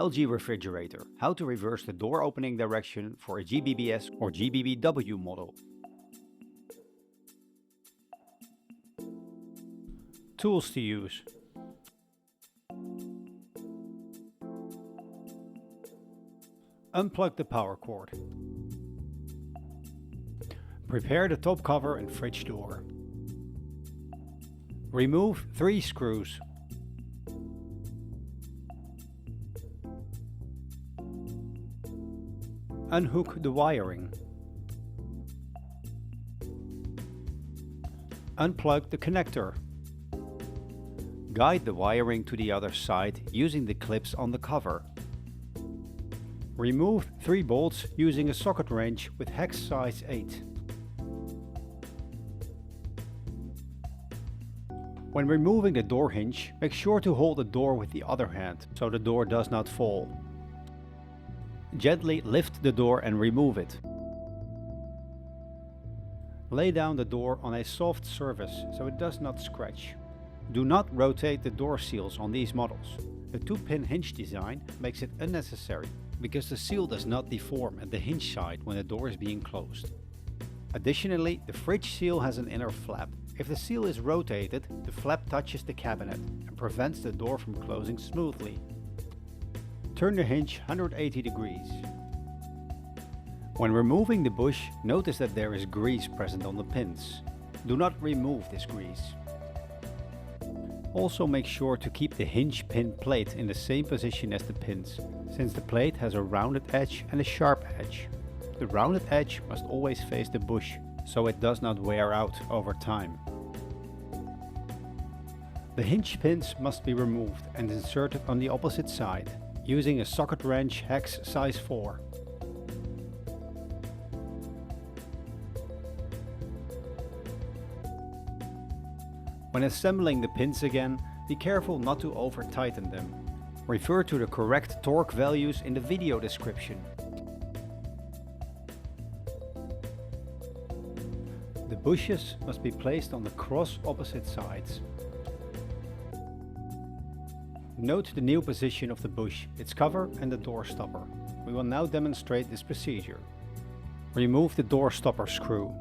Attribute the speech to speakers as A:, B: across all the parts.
A: LG refrigerator, how to reverse the door opening direction for a GBBS or GBBW model. Tools to use. Unplug the power cord. Prepare the top cover and fridge door. Remove 3 screws. Unhook the wiring. Unplug the connector. Guide the wiring to the other side using the clips on the cover. Remove 3 bolts using a socket wrench with hex size 8. When removing the door hinge, make sure to hold the door with the other hand so the door does not fall. Gently lift the door and remove it. Lay down the door on a soft surface so it does not scratch. Do not rotate the door seals on these models. The 2-pin hinge design makes it unnecessary because the seal does not deform at the hinge side when the door is being closed. Additionally, the fridge seal has an inner flap. If the seal is rotated, the flap touches the cabinet and prevents the door from closing smoothly. Turn the hinge 180 degrees. When removing the bush, notice that there is grease present on the pins. Do not remove this grease. Also make sure to keep the hinge pin plate in the same position as the pins, since the plate has a rounded edge and a sharp edge. The rounded edge must always face the bush, so it does not wear out over time. The hinge pins must be removed and inserted on the opposite side, using a socket wrench hex size 4. When assembling the pins again, be careful not to over-tighten them. Refer to the correct torque values in the video description. The bushes must be placed on the cross opposite sides. Note the new position of the bush, its cover and the door stopper. We will now demonstrate this procedure. Remove the door stopper screw.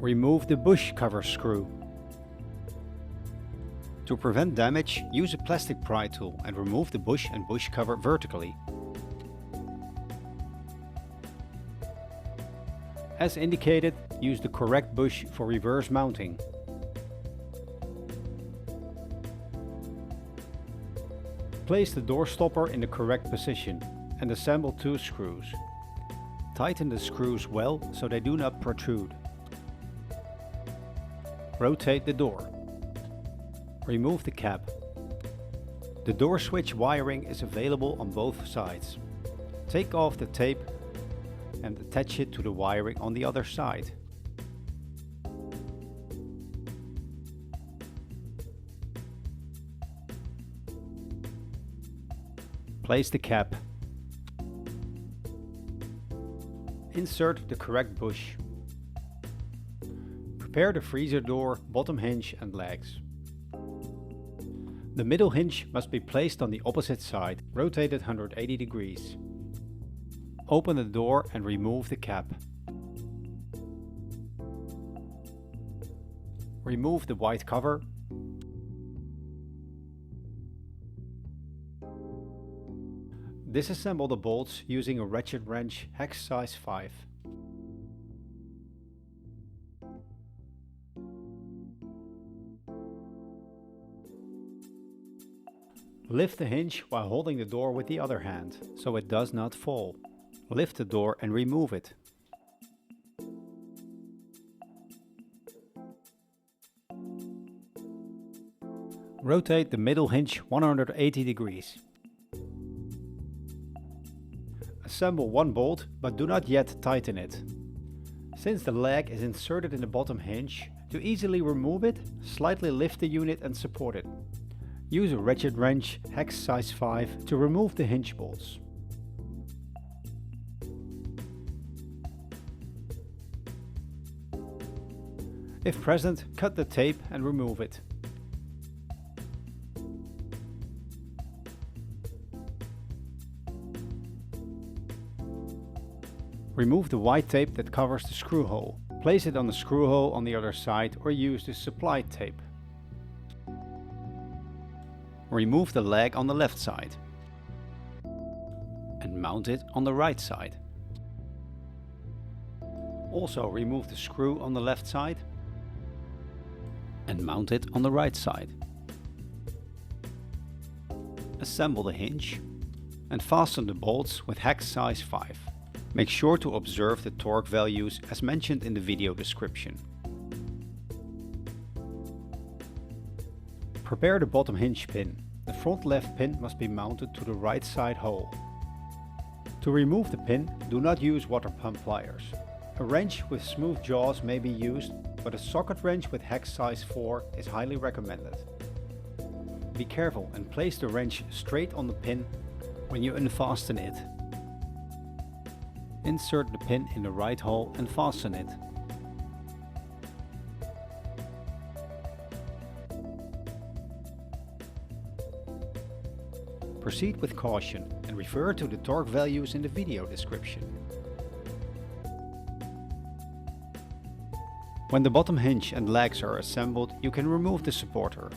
A: Remove the bush cover screw. To prevent damage, use a plastic pry tool and remove the bush and bush cover vertically. As indicated, use the correct bush for reverse mounting. Place the door stopper in the correct position and assemble 2 screws. Tighten the screws well so they do not protrude. Rotate the door. Remove the cap. The door switch wiring is available on both sides. Take off the tape and attach it to the wiring on the other side. Place the cap. Insert the correct bush. Prepare the freezer door, bottom hinge and legs. The middle hinge must be placed on the opposite side, rotated 180 degrees. Open the door and remove the cap. Remove the white cover. Disassemble the bolts using a ratchet wrench hex size 5. Lift the hinge while holding the door with the other hand, so it does not fall. Lift the door and remove it. Rotate the middle hinge 180 degrees. Assemble 1 bolt, but do not yet tighten it. Since the leg is inserted in the bottom hinge, to easily remove it, slightly lift the unit and support it. Use a ratchet wrench hex size 5 to remove the hinge bolts. If present, cut the tape and remove it. Remove the white tape that covers the screw hole. Place it on the screw hole on the other side or use the supplied tape. Remove the leg on the left side and mount it on the right side. Also remove the screw on the left side and mount it on the right side. Assemble the hinge and fasten the bolts with hex size 5. Make sure to observe the torque values as mentioned in the video description. Prepare the bottom hinge pin. The front left pin must be mounted to the right side hole. To remove the pin, do not use water pump pliers. A wrench with smooth jaws may be used, but a socket wrench with hex size 4 is highly recommended. Be careful and place the wrench straight on the pin when you unfasten it. Insert the pin in the right hole and fasten it. Proceed with caution and refer to the torque values in the video description. When the bottom hinge and legs are assembled, you can remove the supporter.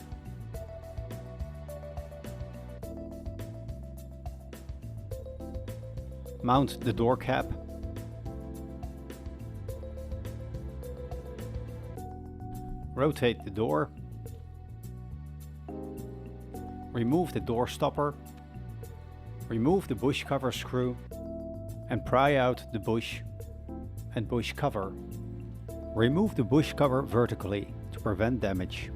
A: Mount the door cap. Rotate the door. Remove the door stopper. Remove the bush cover screw and pry out the bush and bush cover. Remove the bush cover vertically to prevent damage.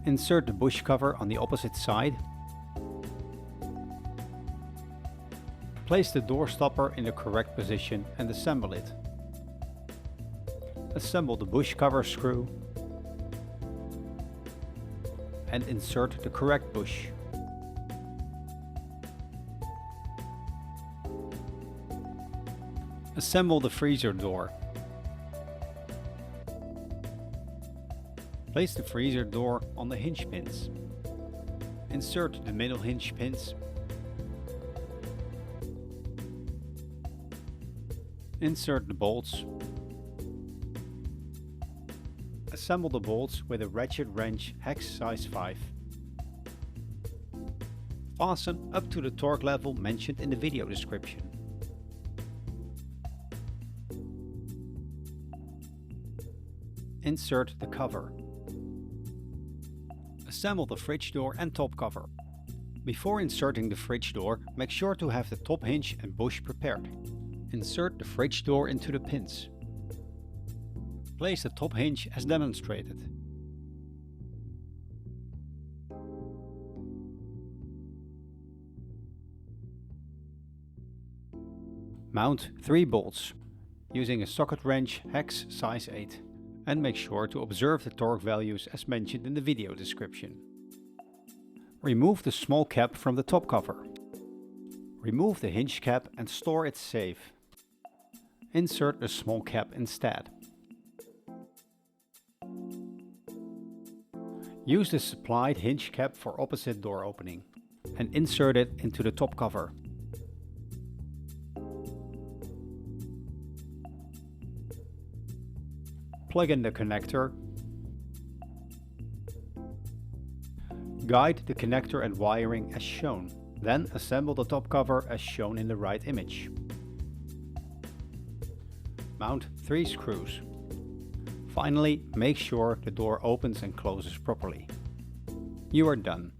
A: Insert the bush cover on the opposite side. Place the door stopper in the correct position and assemble it. Assemble the bush cover screw and insert the correct bush. Assemble the freezer door. Place the freezer door on the hinge pins. Insert the middle hinge pins. Insert the bolts. Assemble the bolts with a ratchet wrench hex size 5. Fasten up to the torque level mentioned in the video description. Insert the cover. Assemble the fridge door and top cover. Before inserting the fridge door, make sure to have the top hinge and bush prepared. Insert the fridge door into the pins. Place the top hinge as demonstrated. Mount 3 bolts using a socket wrench hex size 8 and make sure to observe the torque values as mentioned in the video description. Remove the small cap from the top cover. Remove the hinge cap and store it safe. Insert the small cap instead. Use the supplied hinge cap for opposite door opening and insert it into the top cover. Plug in the connector. Guide the connector and wiring as shown. Then assemble the top cover as shown in the right image. Mount 3 screws. Finally, make sure the door opens and closes properly. You are done.